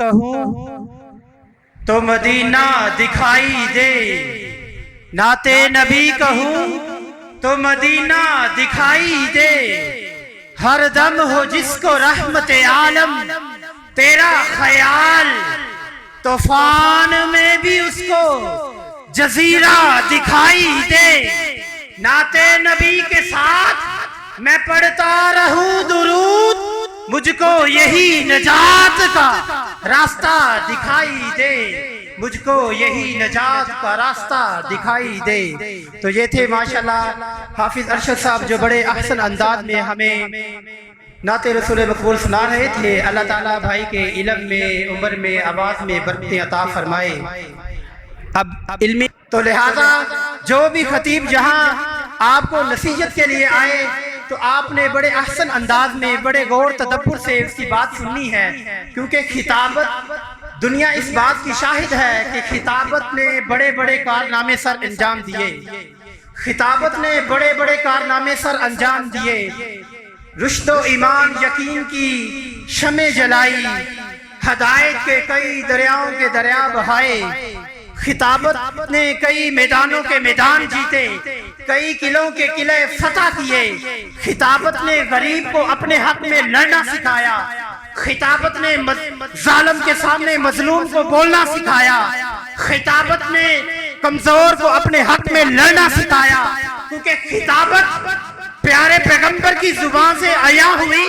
کہوں تو مدینہ دکھائی دے، نعت نبی کہوں تو مدینہ دکھائی دے، ہر دم ہو جس کو رحمت عالم تیرا خیال، طوفان میں بھی اس کو جزیرہ دکھائی دے، نعت نبی کے ساتھ میں پڑھتا رہوں درود، مجھ کو یہی نجات کا راستہ دکھائی دے، مجھ کو یہی نجات کا راستہ دکھائی دے۔ تو یہ تھے ماشاءاللہ حافظ ارشد صاحب جو بڑے احسن انداز میں ہمیں نعت رسول مقبول سنا رہے تھے۔ اللہ تعالیٰ بھائی کے علم میں، عمر میں، آواز میں برکتیں عطا فرمائے۔ اب علمی تو لہذا جو بھی خطیب جہاں آپ کو نصیحت کے لیے آئے تو آپ نے بڑے احسن انداز میں بڑے غور تدبر سے اس کی بات سننی ہے، کیونکہ خطابت دنیا اس بات کی شاہد ہے کہ خطابت نے بڑے بڑے کارنامے سر انجام دیے، خطابت نے بڑے بڑے کارنامے سر انجام دیے، رشد و ایمان یقین کی شمع جلائی، ہدایت کے کئی دریاؤں کے دریا بہائے، خطابت نے کئی میدانوں کے میدان جیتے، کئی قلعوں کے قلعے فتح کیے، خطابت نے غریب کو اپنے حق میں لڑنا سکھایا، خطابت نے ظالم کے سامنے مظلوم کو بولنا سکھایا، خطابت نے کمزور کو اپنے حق میں لڑنا سکھایا، کیونکہ خطابت پیارے پیغمبر کی زبان سے عیاں ہوئی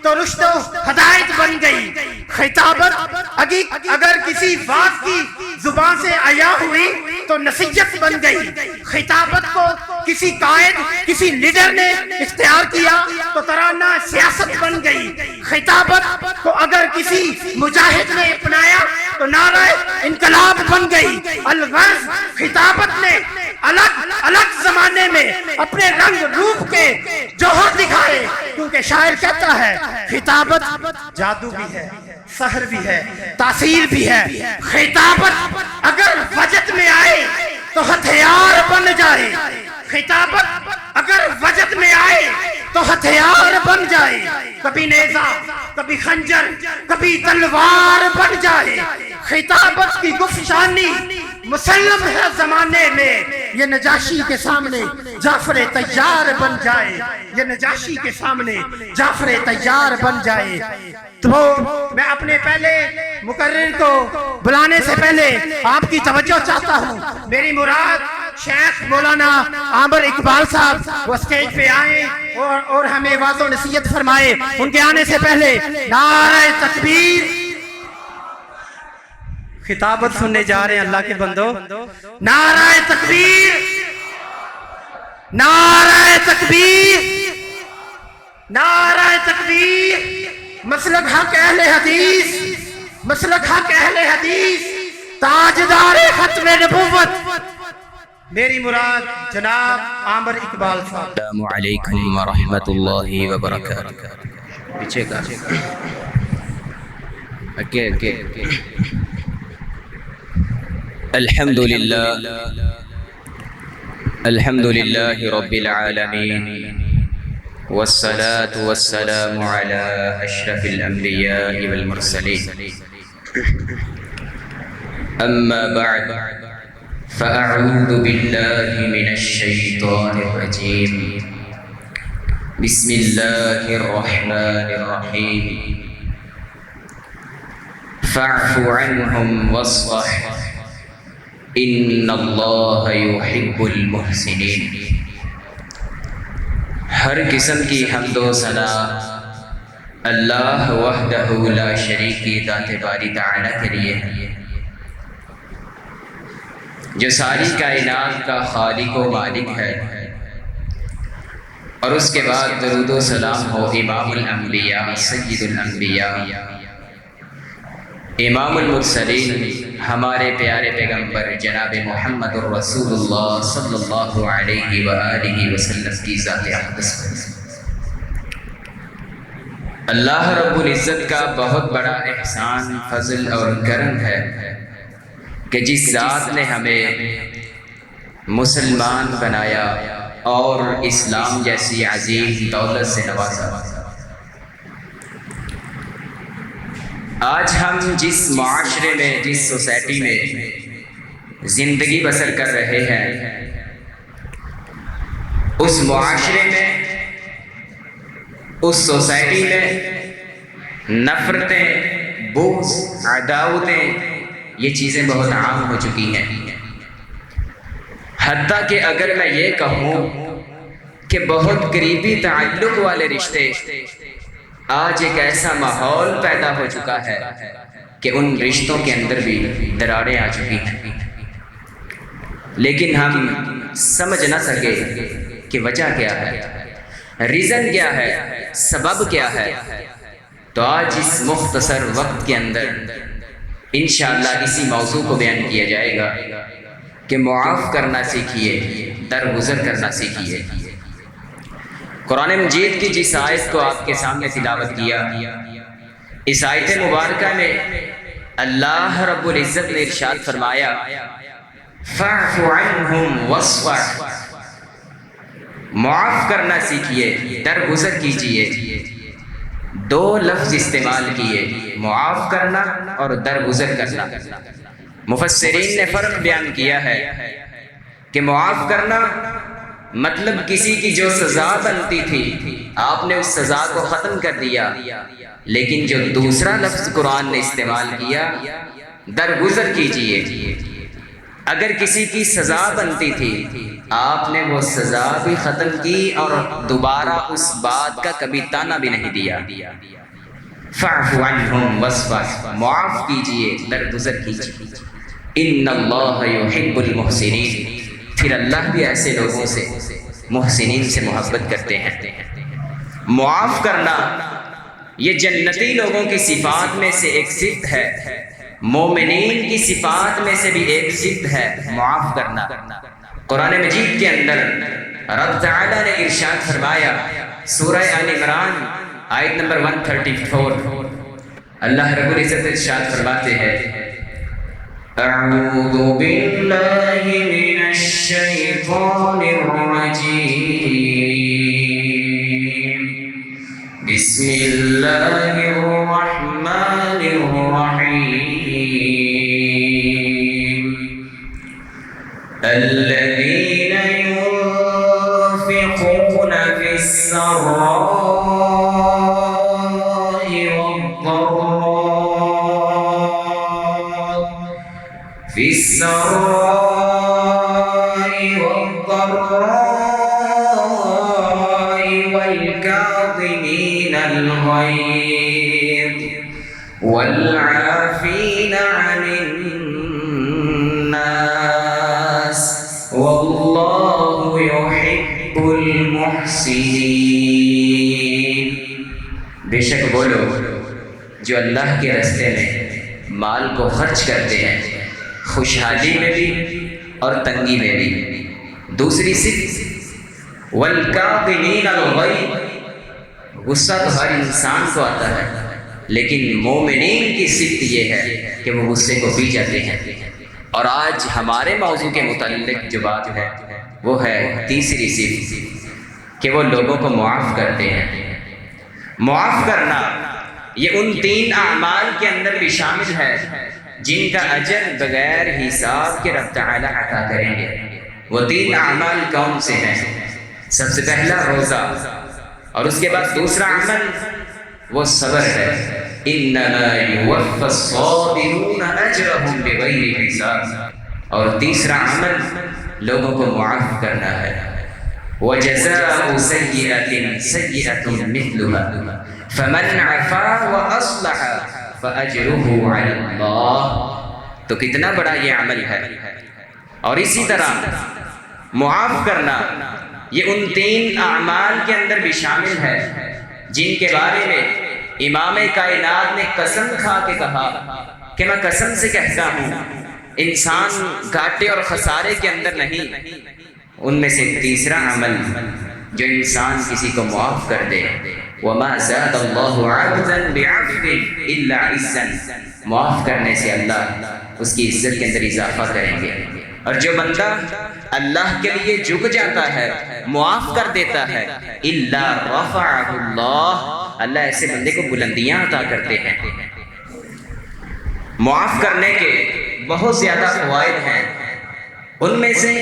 تو رشد و ہدایت بن گئی، خطابت اگر کسی بات کی زبان سے عیاں ہوئی تو نصیحت بن گئی، خطابت کو کسی قائد کسی لیڈر نے اختیار کیا تو ترانہ سیاست بن گئی، خطابت کو اگر کسی مجاہد نے اپنایا تو نعرہ انقلاب بن گئی، الغرض خطابت نے الگ الگ زمانے میں اپنے رنگ روپ کے جوہر دکھائے، کیونکہ شاعر کہتا ہے خطابت جادو بھی ہے، سحر بھی ہے، تاثیر بھی ہے، خطابت اگر وجد میں آئے تو ہتھیار بن جائے، خطابت اگر وجد میں آئے تو ہتھیار بن جائے، کبھی نیزہ کبھی خنجر کبھی تلوار بن جائے، خطابت کی گفشانی مسلم ہے زمانے میں، یہ نجاشی کے سامنے جعفر طیار بن جائے، یہ نجاشی کے سامنے جعفر طیار بن جائے۔ تو میں اپنے پہلے مقرر کو بلانے سے پہلے آپ کی توجہ چاہتا ہوں، میری مراد شیخ مولانا عامر اقبال صاحب وہ سٹیج پہ آئیں اور ہمیں واعظ و نصیحت فرمائے۔ ان کے آنے سے پہلے نعرہ تکبیر، خطابت سننے جا رہے ہیں اللہ کے بندو، نعرہ تکبیر، نعرہ تکبیر، نعرہ تکبیر، مسلک حق اہل حدیث، مسلک حق اہل حدیث، تاجدار ختم نبوت، میری مراد جناب عامر اقبال صاحب۔ السلام علیکم ورحمۃ اللہ وبرکاتہ۔ پیچھے کا الحمد للہ رب العالمین، والصلاة والسلام علی اشرف الانبیاء والمرسلین، اما بعد فاعوذ باللہ من الشیطان الرجیم، بسم اللہ الرحمن الرحیم، فاعف عنہم واصفح ان اللہ یحب المحسنین۔ ہر قسم کی حمد و ثنا اللہ وحدہ لا شریک کی ذات باری تعالی کے لیے ہے، جو ساری کائنات کا خالق و مالک ہے، اور اس کے بعد درود و سلام ہو امام الانبیاء سید الانبیاء امام المرسلین ہمارے پیارے پیغمبر جناب محمد الرسول اللہ صلی اللہ علیہ وآلہ وسلم کی ذات اقدس پر۔ اللہ رب العزت کا بہت بڑا احسان، فضل اور کرم ہے کہ جس ذات نے ہمیں مسلمان بنایا اور اسلام جیسی عظیم دولت سے نوازا۔ آج ہم جس معاشرے میں، جس سوسائٹی میں زندگی بسر کر رہے ہیں، اس معاشرے میں، اس سوسائٹی میں نفرتیں، بغض، عداوتیں، یہ چیزیں بہت عام ہو چکی ہیں۔ حتیٰ کہ اگر میں یہ کہوں کہ بہت قریبی تعلق والے رشتے، آج ایک ایسا ماحول پیدا ہو چکا ہے کہ ان رشتوں کے اندر بھی دراڑیں آ چکی ہیں، لیکن ہم سمجھ نہ سکے کہ وجہ کیا ہے، ریزن کیا ہے، سبب کیا ہے۔ تو آج اس مختصر وقت کے اندر انشاءاللہ اسی موضوع کو بیان کیا جائے گا کہ معاف کرنا سیکھیے، درگزر کرنا سیکھیے۔ قرآن مجید کی جس آیت کو آپ کے سامنے تلاوت کیا، اس آیت مبارکہ میں اللہ رب العزت نے ارشاد فرمایا فَاعْفُ عَنْهُمْ وَاصْفَحْ، معاف کرنا سیکھیے، درگزر کیجئے۔ دو لفظ استعمال کیے، معاف کرنا اور درگزر کرنا۔ مفسرین نے فرق بیان کیا ہے کہ معاف کرنا مطلب کسی کی جو سزا بنتی تھی آپ نے اس سزا کو ختم کر دیا، لیکن جو دوسرا لفظ قرآن نے استعمال کیا، درگزر کیجئے، اگر کسی کی سزا بنتی تھی آپ نے وہ سزا بھی ختم کی اور دوبارہ اس بات کا کبھی تانا بھی نہیں دیا۔ فَاعْفُ عَنْهُمْ وَاصْفَحْ، معاف کیجئے، درگزر کیجئے۔ إِنَّ اللَّهَ يُحِبُّ الْمُحْسِنِينَ، پھر اللہ بھی ایسے لوگوں سے، محسنین سے محبت کرتے ہیں۔ معاف کرنا یہ جنتی لوگوں کی صفات میں سے ایک صفت ہے، مومنین کی صفات میں سے بھی ایک صفت ہے معاف کرنا۔ قرآن مجید کے اندر رب تعالیٰ نے ارشاد فرمایا، سورہ آل عمران آیت نمبر 134، اللہ رب العزت ارشاد فرماتے ہیں اعوذ باللہ من الشیطان الرجیم بسم اللہ الرحمن الرحیم الذین ينفقون في السراء والضراء والكاظمين الغيظ والعافين عن الناس والله يحب المحسنين۔ بے شک وہ لوگ جو اللہ کے راستے میں مال کو خرچ کرتے ہیں، خوشحالی میں بھی اور تنگی میں بھی۔ دوسری صفت والکاظمین الغیظ، غصہ تو ہر انسان کو آتا ہے، لیکن مومنین کی صفت یہ ہے کہ وہ غصے کو پی جاتے ہیں۔ اور آج ہمارے موضوع کے متعلق جو بات ہے وہ ہے تیسری صفت کہ وہ لوگوں کو معاف کرتے ہیں۔ معاف کرنا یہ ان تین اعمال کے اندر بھی شامل ہے جن کا اجر بغیر حساب کے رب تعالی عطا کریں گے۔ وہ تین اعمال کون سے ہیں؟ سب سے پہلا روزہ، اور اس کے بعد دوسرا عمل وہ صبر ہے، انما یوفی الصابرون اجرهم بغیر حساب، اور تیسرا عمل لوگوں کو معاف کرنا ہے، وجزاء سیئۃ سیئۃ مثلها فمن عفا واصلح فاجرہ علی اللہ۔ تو کتنا بڑا یہ عمل ہے۔ اور اسی طرح معاف کرنا یہ ان تین اعمال کے اندر بھی شامل ہے جن کے بارے میں امام کائنات نے قسم کھا کے کہا کہ میں قسم سے کہتا ہوں انسان گھاٹے اور خسارے کے اندر نہیں۔ ان میں سے تیسرا عمل جو انسان کسی کو معاف کر دے، وَمَا زَادَ اللَّهُ عَبْدًا بِعَفْوٍ إِلَّا عِزًّا، معاف کرنے سے اللہ اس کی عزت کے اندر اضافہ کریں گے۔ اور جو بندہ اللہ کے لیے جھک جاتا ہے، معاف کر دیتا ہے، إِلَّا رَفَعَهُ اللَّهُ، اللہ ایسے بندے کو بلندیاں عطا کرتے ہیں۔ معاف کرنے کے بہت زیادہ فوائد ہیں، ان میں سے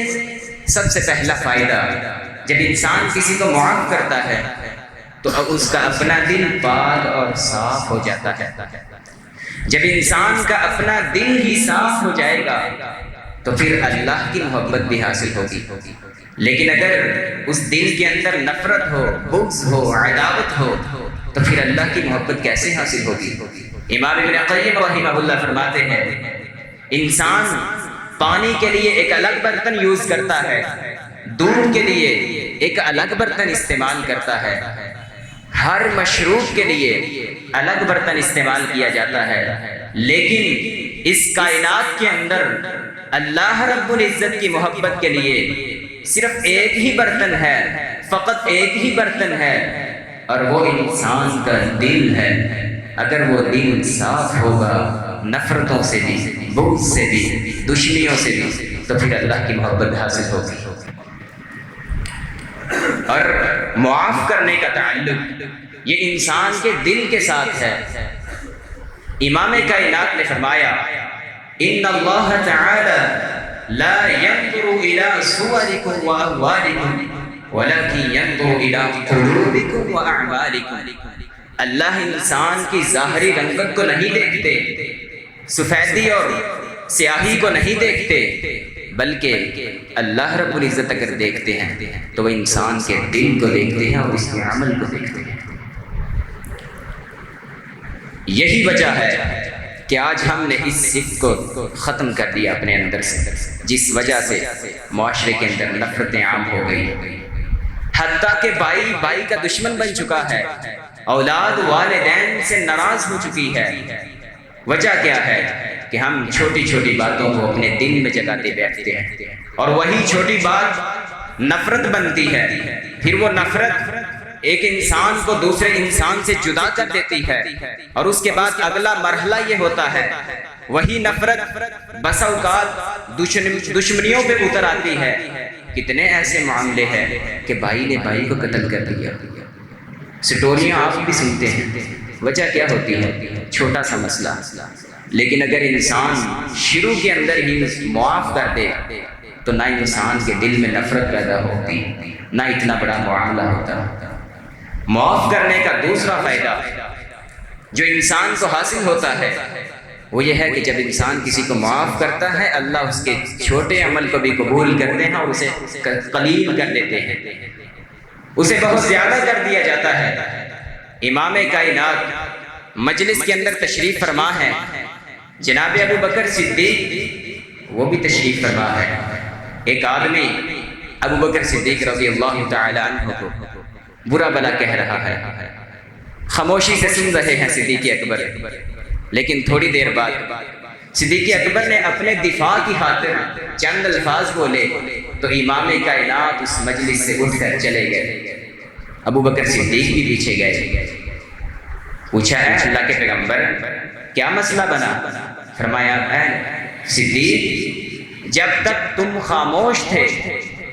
سب سے پہلا فائدہ، جب انسان کسی کو معاف کرتا ہے تو اس کا اپنا دل پاک اور صاف ہو جاتا ہے۔ جب انسان کا اپنا دل ہی صاف ہو جائے گا تو پھر اللہ کی محبت بھی حاصل ہوگی۔ لیکن اگر اس دل کے اندر نفرت ہو، بغض ہو، عداوت ہو تو پھر اللہ کی محبت کیسے حاصل ہوگی؟ امام ابن قیم رحمہ اللہ فرماتے ہیں انسان پانی کے لیے ایک الگ برتن یوز کرتا ہے، دودھ کے لیے ایک الگ برتن استعمال کرتا ہے، ہر مشروب کے لیے الگ برتن استعمال کیا جاتا ہے، لیکن اس کائنات کے اندر اللہ رب العزت کی محبت کے لیے صرف ایک ہی برتن ہے، فقط ایک ہی برتن ہے، اور وہ انسان کا دل ہے۔ اگر وہ دل صاف ہوگا نفرتوں سے بھی، بغض سے بھی، دشمنیوں سے بھی، تو پھر اللہ کی محبت حاصل ہوگی۔ اور معاف کرنے کا تعلق یہ انسان کے دل کے ساتھ ہے۔ امام کائنات نے فرمایا ان اللہ تعالی لا ينظر الى صوركم واموالكم ولكن ينظر الى قلوبكم واعمالكم۔ اللہ انسان کی ظاہری رنگت کو نہیں دیکھتے، سفیدی اور سیاہی کو نہیں دیکھتے، بلکہ اللہ رب العزت اگر دیکھتے ہیں تو وہ انسان کے دل کو دیکھتے ہیں اور اس کے عمل کو دیکھتے ہیں۔ یہی وجہ ہے کہ آج ہم نے اس صفت کو ختم کر دیا اپنے اندر سے، جس وجہ سے معاشرے کے اندر نفرتیں عام ہو گئی، حتیٰ کہ بھائی بھائی کا دشمن بن چکا ہے، اولاد والدین سے ناراض ہو چکی ہے۔ وجہ کیا ہے کہ ہم چھوٹی چھوٹی باتوں کو اپنے دل میں جگاتے بیٹھتے ہیں، اور وہی چھوٹی بات نفرت بنتی ہے، پھر وہ نفرت ایک انسان کو دوسرے انسان سے جدا کر دیتی ہے، اور اس کے بعد اگلا مرحلہ یہ ہوتا ہے وہی نفرت بسا اوقات دشمنیوں پہ اتر آتی ہے۔ کتنے ایسے معاملے ہیں کہ بھائی نے بھائی کو قتل کر دیا، سٹوریاں آپ بھی سنتے ہیں۔ وجہ کیا ہوتی ہے؟ چھوٹا سا مسئلہ، لیکن اگر انسان شروع کے اندر ہی معاف کر دے تو نہ انسان کے دل میں نفرت پیدا ہوتی، نہ اتنا بڑا معاملہ ہوتا۔ معاف کرنے کا دوسرا فائدہ جو انسان کو حاصل ہوتا ہے وہ یہ ہے کہ جب انسان کسی کو معاف کرتا ہے اللہ اس کے چھوٹے عمل کو بھی قبول کرتے ہیں اور اسے قلیل کر دیتے ہیں، اسے بہت زیادہ کر دیا جاتا ہے۔ امام کائنات مجلس کے اندر تشریف فرما ہے، جناب ابو بکر صدیق وہ بھی تشریف فرما ہے۔ ایک آدمی ابو بکر صدیق رضی اللہ تعالی عنہ کو برا بلا کہہ رہا ہے، خاموشی سے سن رہے ہیں صدیق اکبر، لیکن تھوڑی دیر بعد صدیق اکبر نے اپنے دفاع کی خاطر چند الفاظ بولے تو امام کائنات اس مجلس سے اٹھ کر چلے گئے۔ ابو بکر صدیق بھی پیچھے گئے، پوچھا ہے اللہ کے پیغمبر کیا مسئلہ بنا؟ فرمایا اے صدیق جب تک تم خاموش تھے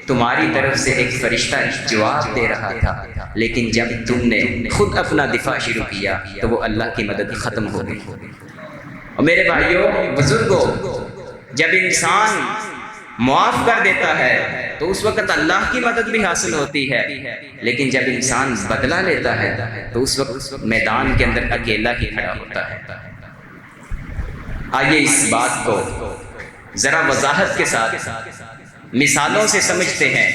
تمہاری طرف سے ایک فرشتہ جواب دے رہا تھا، لیکن جب تم نے خود اپنا دفاع شروع کیا تو وہ اللہ کی مدد ختم ہو گئی۔ اور میرے بھائیوں بزرگوں، جب انسان معاف کر دیتا ہے تو اس وقت اللہ کی مدد بھی حاصل ہوتی ہے، لیکن جب انسان بدلہ لیتا ہے تو اس وقت میدان کے اندر اکیلا ہی کھڑا ہوتا ہے۔ آئیے اس بات کو ذرا وضاحت کے ساتھ مثالوں سے سمجھتے ہیں۔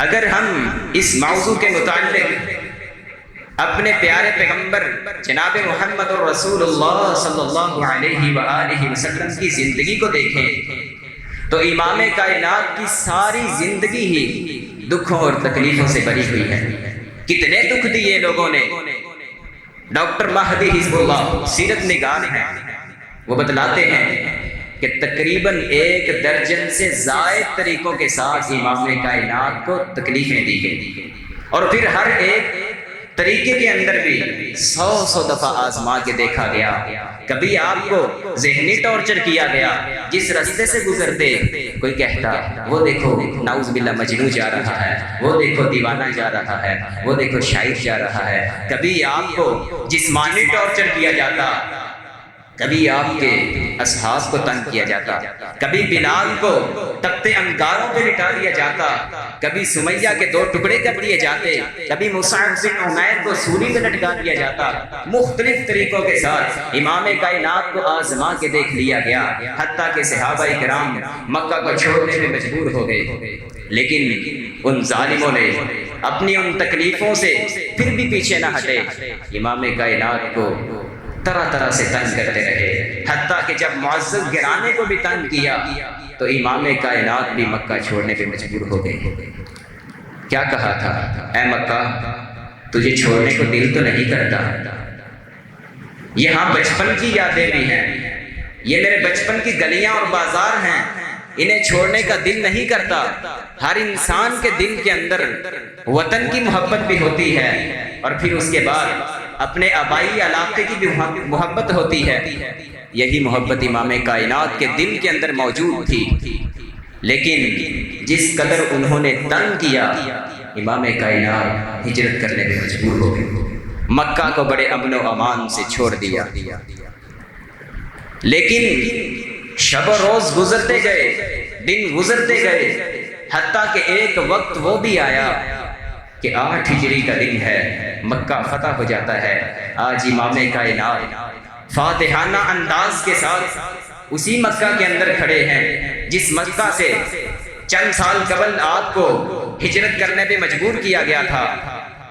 اگر ہم اس موضوع کے متعلق اپنے پیارے پیغمبر جناب محمد الرسول اللہ صلی اللہ علیہ وآلہ وسلم کی زندگی کو دیکھیں تو امام کائنات کی ساری زندگی ہی دکھوں اور تکلیفوں سے بھری ہوئی ہے۔ کتنے دکھ دیے لوگوں نے۔ ڈاکٹر مہدی حزب اللہ سیرت نگار ہیں، وہ بتلاتے ہیں کہ تقریباً 1 درجن سے زائد طریقوں کے ساتھ امام کائنات کو تکلیفیں دی گئی، اور پھر ہر ایک طریقے کے اندر بھی 100 دفعہ آزما کے دیکھا گیا۔ کبھی آپ کو ذہنی ٹارچر کیا گیا، جس راستے سے گزرتے کوئی کہتا وہ دیکھو نعوذ باللہ مجنون جا رہا ہے، وہ دیکھو دیوانہ جا رہا ہے، وہ دیکھو شاعر جا رہا ہے۔ کبھی آپ کو جسمانی ٹارچر کیا جاتا، کبھی آپ کے اصحاب کو تنگ کیا جاتا، کبھی بلال کو تختے انگاروں پہ لٹا دیا جاتا، کبھی سمیہ کے 2 ٹکڑے کر دیے جاتے، کبھی مصعب بن عمیر کو سولی پہ لٹکا دیا جاتا۔ مختلف طریقوں کے ساتھ امام کائنات کو آزما کے دیکھ لیا گیا، حتیٰ کہ صحابہ کرام مکہ کو چھوڑنے میں مجبور ہو گئے، لیکن ان ظالموں نے اپنی ان تکلیفوں سے پھر بھی پیچھے نہ ہٹے، امام کائنات کو طرح طرح سے تنگ کرتے رہے، حتیٰ کہ جب معزز گرانے کو بھی تنگ کیا تو امام کائنات بھی مکہ چھوڑنے پہ مجبور ہو گئے۔ کیا کہا تھا؟ اے مکہ، تجھے چھوڑنے کو دل تو نہیں کرتا، یہاں بچپن کی یادیں بھی ہیں، یہ میرے بچپن کی گلیاں اور بازار ہیں، انہیں چھوڑنے کا دل نہیں کرتا۔ ہر انسان کے دل کے اندر وطن کی محبت بھی ہوتی ہے، اور پھر اس کے بعد اپنے آبائی علاقے کی بھی محبت ہوتی ہے۔ یہی محبت امام کائنات کے دل کے اندر موجود تھی، لیکن جس قدر انہوں نے تنگ کیا، امام کائنات ہجرت کرنے میں مجبور ہو گئے، مکہ کو بڑے امن و امان سے چھوڑ دیا۔ لیکن شب و روز گزرتے گئے، دن گزرتے گئے، حتیٰ کہ ایک وقت وہ بھی آیا کہ 8 ہجری کا دن ہے، مکہ فتح ہو جاتا ہے۔ آج امام کائنات فاتحانہ انداز کے ساتھ اسی مکہ کے اندر کھڑے ہیں جس مکہ سے چند سال قبل آپ کو ہجرت کرنے پہ مجبور کیا گیا تھا،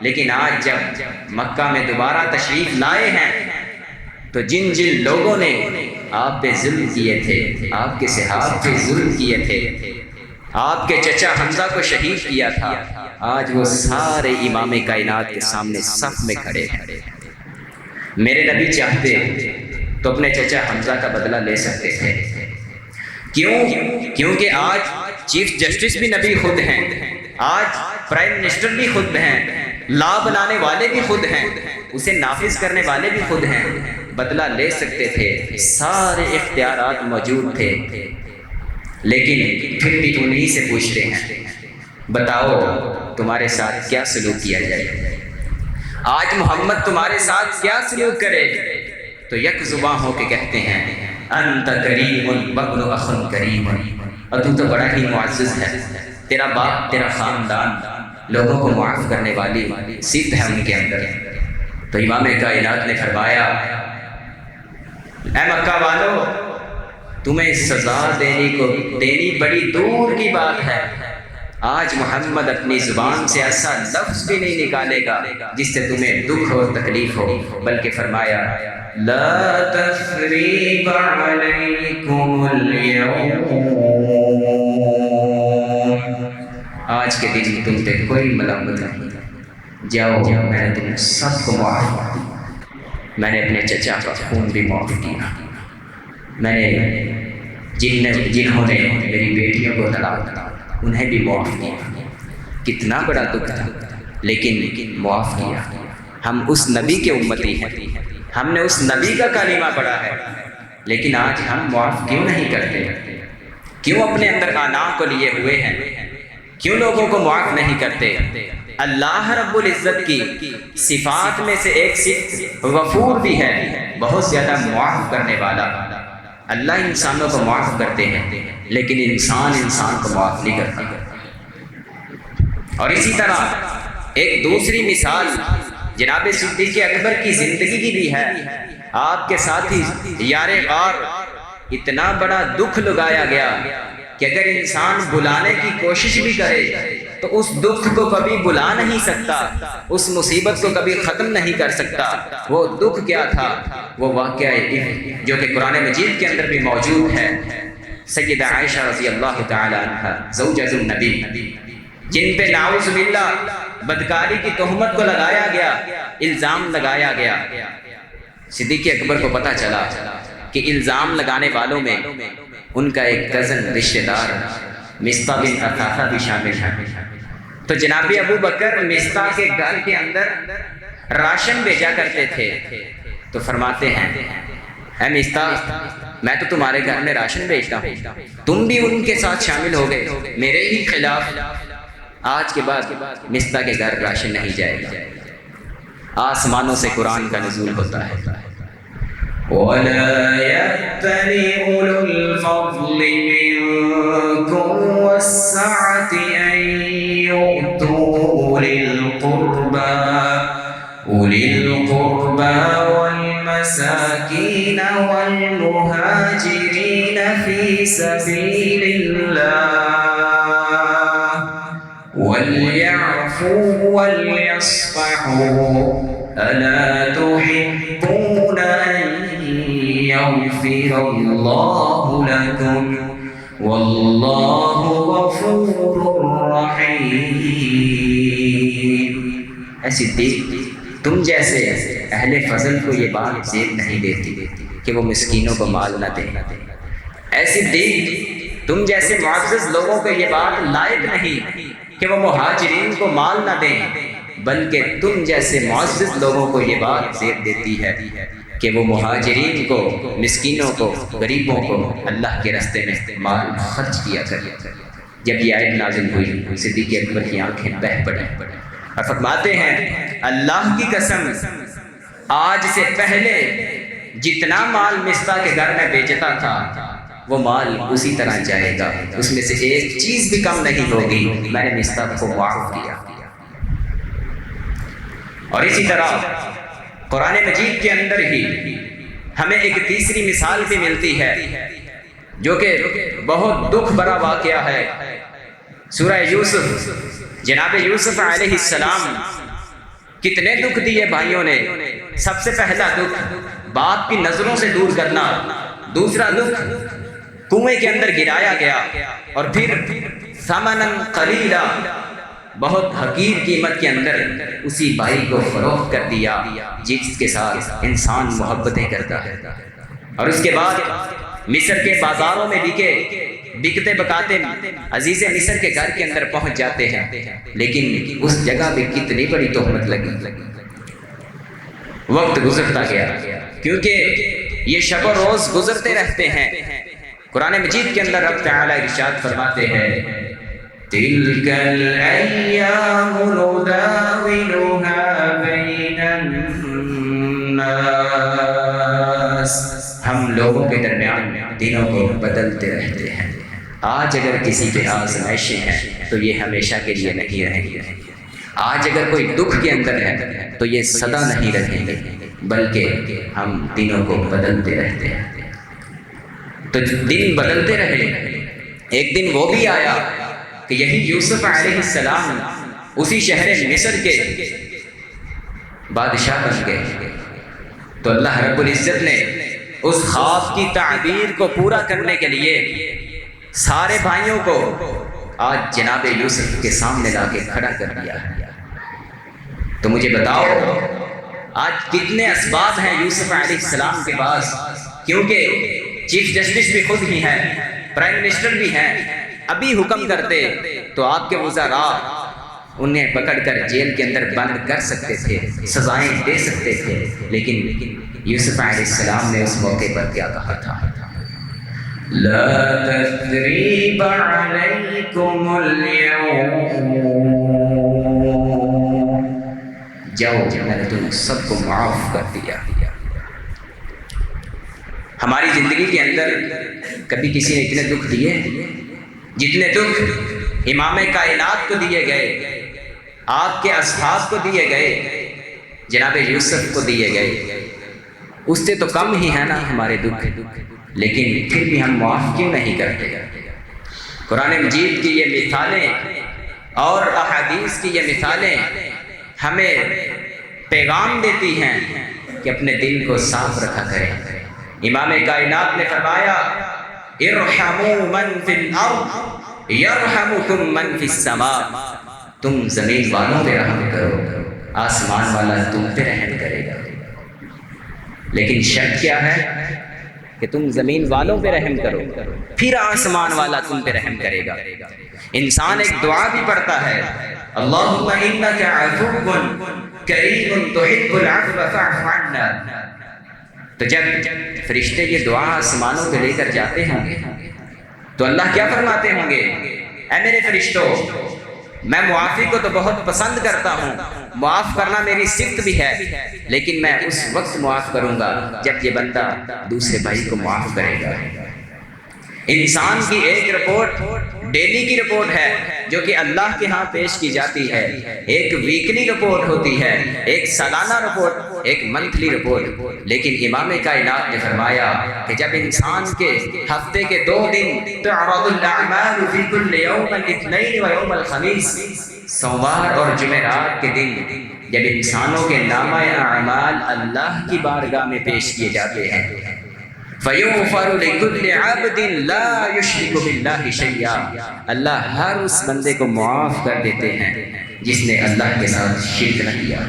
لیکن آج جب مکہ میں دوبارہ تشریف لائے ہیں تو جن جن لوگوں نے آپ پہ ظلم کیے تھے، آپ کے صحابہ پہ ظلم کیے تھے، آپ کے چچا حمزہ کو شہید کیا تھا، آج وہ سارے امام کائنات کے سامنے صف میں کھڑے ہیں۔ میرے نبی چاہتے تو اپنے چچا حمزہ کا بدلہ لے سکتے تھے، کیونکہ آج چیف جسٹس بھی نبی خود ہیں، آج پرائم منسٹر بھی خود ہیں، لا بنانے والے بھی خود ہیں، اسے نافذ کرنے والے بھی خود ہیں، بدلہ لے سکتے تھے، سارے اختیارات موجود تھے، لیکن پھر بھی انہی سے پوچھتے ہیں بتاؤ تمہارے ساتھ کیا سلوک کیا جائے، آج محمد تمہارے ساتھ کیا سلوک کرے؟ تو یک زباں ہو کے کہتے ہیں انت کریم وابن اخ کریم، اور تو بڑا ہی معزز ہے، تیرا باپ تیرا خاندان لوگوں کو معاف کرنے والی صفت ہے ان کے اندر۔ تو امام کائنات نے فرمایا اے مکہ والو، تمہیں سزا دینی بڑی دور کی بات ہے، آج محمد اپنی زبان سے ایسا لفظ بھی نہیں نکالے گا جس سے تمہیں دکھ اور تکلیف ہو، بلکہ فرمایا لا تثریب علیکم اليوم، آج کے دن تم پہ کوئی ملامت نہیں، جاؤ میں نے تم سب کو معاف کر دیا، میں نے اپنے چچا کا خون بھی معاف کیا، میں نے جنہوں نے میری بیٹیوں کو طلاق دیا انہیں بھی معاف کیا۔ کتنا بڑا دکھ تھا، لیکن معاف کیا۔ ہم اس نبی کے امتی ہیں، ہم نے اس نبی کا کلمہ پڑھا ہے، لیکن آج ہم معاف کیوں نہیں کرتے؟ کیوں اپنے اندر آنا کو لیے ہوئے ہیں؟ کیوں لوگوں کو معاف نہیں کرتے؟ اللہ رب العزت کی صفات میں سے ایک صفت غفور بھی ہے، بہت زیادہ معاف کرنے والا۔ اللہ انسانوں کو معاف کرتے ہیں، لیکن انسان کو معاف نہیں کرتا۔ اور اسی طرح ایک دوسری مثال جناب صدیق اکبر کی زندگی کی بھی ہے۔ آپ کے ساتھی یار غار اتنا بڑا دکھ لگایا گیا کہ اگر انسان بلانے کی کوشش بھی کرے تو اس دکھ کو کبھی بلا نہیں سکتا، اس مصیبت کو کبھی ختم نہیں کر سکتا۔ وہ دکھ کیا تھا؟ وہ واقعہ جو کہ قرآن مجید کے اندر بھی موجود ہے۔ سیدہ عائشہ رضی اللہ تعالی عنہ زوجۃ النبی، جن پہ نعوذ باللہ بدکاری کی تہمت کو لگایا گیا، الزام لگایا گیا۔ صدیق اکبر کو پتہ چلا کہ الزام لگانے والوں میں ان کا ایک کزن رشتہ دار مصطح بن اثاثہ بھی شامل ہے۔ تو جناب ابو بکر مصطح کے گھر کے اندر راشن بھیجا کرتے تھے، تو فرماتے ہیں اے مصطح، میں تو تمہارے گھر میں راشن بھیجتا ہوں، تم بھی ان کے ساتھ شامل ہو گئے میرے ہی خلاف۔ آج کے بعد مصطح کے گھر راشن نہیں جائے گا۔ آسمانوں سے قرآن کا نزول ہوتا ہے، ولا يأتل أولو الفضل منكم والسعة أن يؤتوا أولي القربى والمساكين والمهاجرين في سبيل الله وليعفوا وليصفحوا ألا تحبون أن يغفر الله لكم والله غفور رحيم۔ اے صدیق، تم جیسے اہل فضل کو یہ بات زیب نہیں دیتی کہ وہ مسکینوں کو مال نہ دیں۔ اے صدیق، تم جیسے معزز لوگوں کو یہ بات لائق نہیں کہ وہ مہاجرین کو مال نہ دیں، بلکہ تم جیسے معزز لوگوں کو یہ بات زیب دیتی ہے کہ وہ مہاجرین کو، مسکینوں کو، غریبوں کو اللہ کے راستے میں مال خرچ کیا کرے۔ جب یہ آیت نازل ہوئی، صدیق اکبر کی آنکھیں بہہ پڑیں اور فرماتے ہیں اللہ کی قسم، آج سے پہلے جتنا مال مصطح کے گھر میں بیچتا تھا وہ مال اسی طرح جائے گا، اس میں سے ایک چیز بھی کم نہیں ہوگی، میں نے مصطح کو معاف کیا۔ اور اسی طرح قرآن مجید کے اندر ہی ہمیں ایک تیسری مثال بھی ملتی ہے جو کہ بہت دکھ بھرا واقعہ ہے۔ سورہ یوسف، جناب یوسف علیہ السلام کتنے دکھ دیے بھائیوں نے۔ سب سے پہلا دکھ باپ کی نظروں سے دور کرنا، دوسرا دکھ کنویں کے اندر گرایا گیا، اور پھر ثمنا قلیلا، بہت حقیر قیمت کے اندر اسی بھائی کو فروخت کر دیا جس کے ساتھ انسان محبتیں کرتا ہے۔ اور اس کے بعد مصر کے بازاروں میں بکتے بکاتے عزیز مصر کے گھر کے اندر پہنچ جاتے ہیں، لیکن اس جگہ بھی کتنی بڑی تہمت لگی۔ وقت گزرتا گیا کیونکہ یہ شب و روز گزرتے رہتے ہیں۔ قرآن مجید کے اندر رب تعالی ارشاد فرماتے ہیں تِلْكَ الْأَيَّامُ نُدَاوِلُهَا بَيْنَ النَّاسِ، ہم لوگوں کے درمیان دنوں کو بدلتے رہتے ہیں۔ آج اگر کسی کے آزمائشیں ہیں تو یہ ہمیشہ کے لیے نہیں رہیں گے۔ آج اگر کوئی دکھ کے اندر ہے تو یہ سدا نہیں رہیں گے، بلکہ ہم دنوں کو بدلتے رہتے ہیں۔ تو دن بدلتے رہے، ایک دن وہ بھی آیا کہ یہی یوسف علیہ السلام اسی شہر مصر کے بادشاہ بن گئے۔ تو اللہ رب العزت نے اس خواب کی تعبیر کو پورا کرنے کے لیے سارے بھائیوں کو آج جناب یوسف کے سامنے لا کے کھڑا کر دیا۔ تو مجھے بتاؤ آج کتنے اسباب ہیں یوسف علیہ السلام کے پاس، کیونکہ چیف جسٹس بھی خود ہی ہیں، پرائم منسٹر بھی ہیں، ابھی حکم کرتے تو آپ کے وزراء انہیں پکڑ کر جیل کے اندر بند کر سکتے تھے، سزائیں دے سکتے تھے، لیکن یوسف علیہ السلام نے اس موقع پر کیا کہا تھا؟ لا تثریب علیکم اليوم، جاؤ میں نے تم سب کو معاف کر دیا۔ ہماری زندگی کے اندر کبھی کسی نے اتنے دکھ دیے جتنے دکھ امام کائنات کو دیے گئے، آپ کے اصحاب کو دیے گئے، جناب یوسف کو دیے گئے؟ اس سے تو کم ہی ہے نا ہمارے دکھ، لیکن پھر بھی ہم معاف کیوں نہیں کرتے؟ قرآن مجید کی یہ مثالیں اور احادیث کی یہ مثالیں ہمیں پیغام دیتی ہیں کہ اپنے دل کو صاف رکھا کریں۔ امام کائنات نے فرمایا ارحموا من فی الارض یرحمکم من فی السماء، تم زمین والوں پہ رحم کرو، آسمان والا تم پہ رحم کرے گا۔ لیکن شرط کیا ہے کہ تم زمین والوں پہ رحم کرو، پھر آسمان والا تم پہ رحم کرے گا۔ انسان ایک دعا بھی پڑھتا ہے اللہم انک عفو کریم تحب العفو فاعف عنا۔ تو جب فرشتے یہ دعا آسمانوں پہ لے کر جاتے ہوں گے تو اللہ کیا فرماتے ہوں گے؟ اے میرے فرشتوں، میں معافی کو تو بہت پسند کرتا ہوں، معاف کرنا میری صفت بھی ہے، لیکن میں اس وقت معاف کروں گا جب یہ بندہ دوسرے بھائی کو معاف کرے گا۔ انسان کی ایک رپورٹ ڈیلی کی رپورٹ ہے جو کہ اللہ کے ہاں پیش کی جاتی ہے، ایک ویکلی رپورٹ ہوتی ہے، ایک سالانہ رپورٹ، ایک منتھلی رپورٹ۔ لیکن امام کائنات نے فرمایا کہ جب انسان کے ہفتے کے 2 دن تعرض الاعمال فی کل یوم الاثنین و یوم الخمیس، سوموار اور جمعرات کے دن جب انسانوں کے نامہ اعمال اللہ کی بارگاہ میں پیش کیے جاتے ہیں، فَيُغْفَرُ لِكُلِّ عَبْدٍ لَا يُشْرِكُ بِاللَّهِ شَيْئًا، اللہ ہر اس بندے کو معاف کر دیتے ہیں جس نے اللہ کے ساتھ شرک نہ کیا۔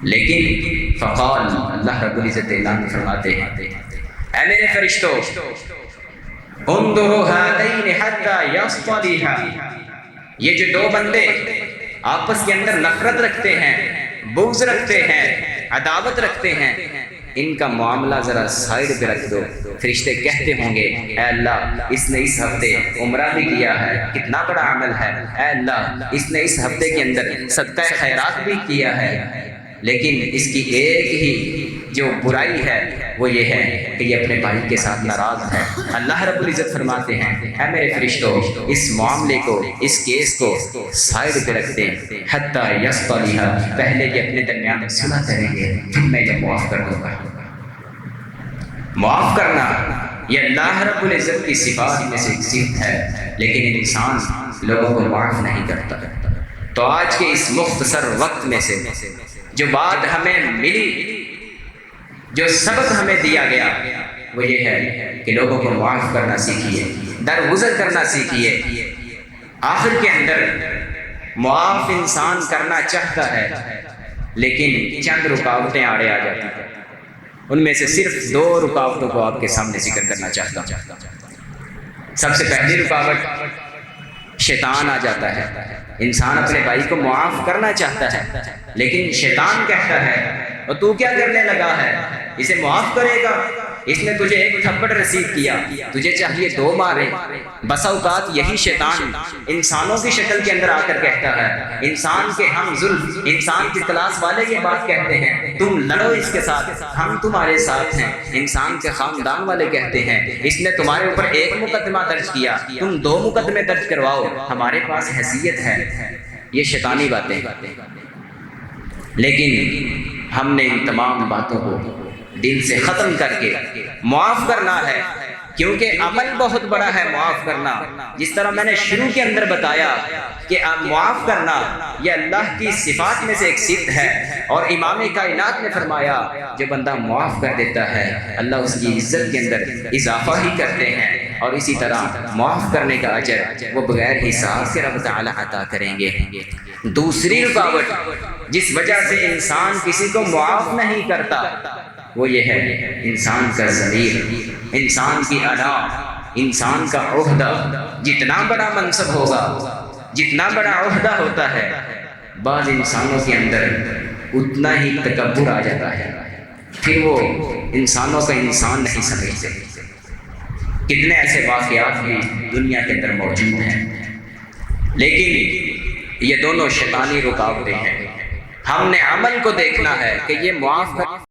لیکن فقال، اللہ رب العزت اعلان فرماتے ہیں، اے میرے فرشتوں، انظروا هذين حتى يصطلحا، یہ جو 2 بندے آپس کے اندر نفرت رکھتے ہیں، بغض رکھتے ہیں، عداوت رکھتے ہیں، ان کا معاملہ ذرا سائڈ پہ رکھ دو۔ فرشتے کہتے ہوں گے، اے اللہ اس نے اس ہفتے عمرہ بھی کیا ہے، کتنا بڑا عمل ہے، اے اللہ اس نے اس ہفتے کے اندر صدقہ خیرات بھی کیا ہے، لیکن اس کی ایک ہی جو برائی ہے وہ یہ ہے کہ یہ اپنے بھائی کے ساتھ ناراض ہے۔ اللہ رب العزت فرماتے ہیں، اے میرے فرشتوں، اس معاملے کو، اس کیس کو سائڈ پہ رکھ دیں، حتیٰ یصطلحا، پہلے یہ اپنے درمیان میں صلح کریں گے، پھر میں یہ معاف کر دوں گا۔ معاف کرنا یہ اللہ رب العزت کی صفات میں سے ایک صفت ہے، لیکن انسان لوگوں کو معاف نہیں کرتا۔ تو آج کے اس مختصر وقت میں سے جو بات ہمیں ملی، جو سبق ہمیں دیا گیا، وہ یہ ہے کہ لوگوں کو معاف کرنا سیکھیے، درگزر کرنا سیکھیے۔ آخر کے اندر معاف انسان کرنا چاہتا ہے، لیکن چند رکاوٹیں آڑے آ جاتی ہیں۔ ان میں سے صرف 2 رکاوٹوں کو آپ کے سامنے ذکر کرنا چاہتا ہوں۔ سب سے پہلی رکاوٹ شیطان آ جاتا ہے۔ انسان اپنے بھائی کو معاف کرنا چاہتا ہے، لیکن شیطان کہتا ہے، اور تو کیا کرنے لگا ہے، اسے معاف کرے گا، اس نے تجھے 1 تھپڑ رسید کیا، تجھے چاہیے 2 مارے۔ بسا اوقات یہی شیطان انسانوں کی شکل کے اندر آ کر کہتا ہے، انسان کے ہم زلف، انسان کی کلاس والے یہ بات کہتے ہیں، تم لڑو اس کے ساتھ، ہم تمہارے ساتھ ہیں۔ انسان کے خاندان والے کہتے ہیں، اس نے تمہارے اوپر 1 مقدمہ درج کیا، تم 2 مقدمے درج کرواؤ، ہمارے پاس حیثیت ہے۔ یہ شیطانی باتیں، لیکن ہم نے ان تمام باتوں کو دل سے ختم کر کے معاف کرنا ہے، کیونکہ عمل بہت بڑا ہے معاف کرنا۔ جس طرح میں نے شروع کے اندر بتایا کہ معاف کرنا یہ اللہ کی صفات میں سے ایک صفت ہے، اور امام کائنات نے فرمایا جو بندہ معاف کر دیتا ہے اللہ اس کی عزت کے اندر اضافہ ہی کرتے ہیں، اور اسی طرح معاف کرنے کا اجر وہ بغیر حساب سے رب تعالی عطا کریں گے۔ دوسری رکاوٹ جس وجہ سے انسان کسی کو معاف نہیں کرتا وہ یہ ہے انسان کا ضمیر، انسان کی انا، انسان کا عہدہ۔ جتنا بڑا منصب ہوگا، جتنا بڑا عہدہ ہوتا ہے، بعض انسانوں کے اندر اتنا ہی تکبر آ جاتا ہے، پھر وہ انسانوں کا انسان نہیں سمجھتے۔ کتنے ایسے واقعات بھی دنیا کے اندر موجود ہیں، لیکن یہ دونوں شیطانی رکاوٹیں ہیں۔ ہم نے عمل کو دیکھنا ہے کہ یہ معاف کر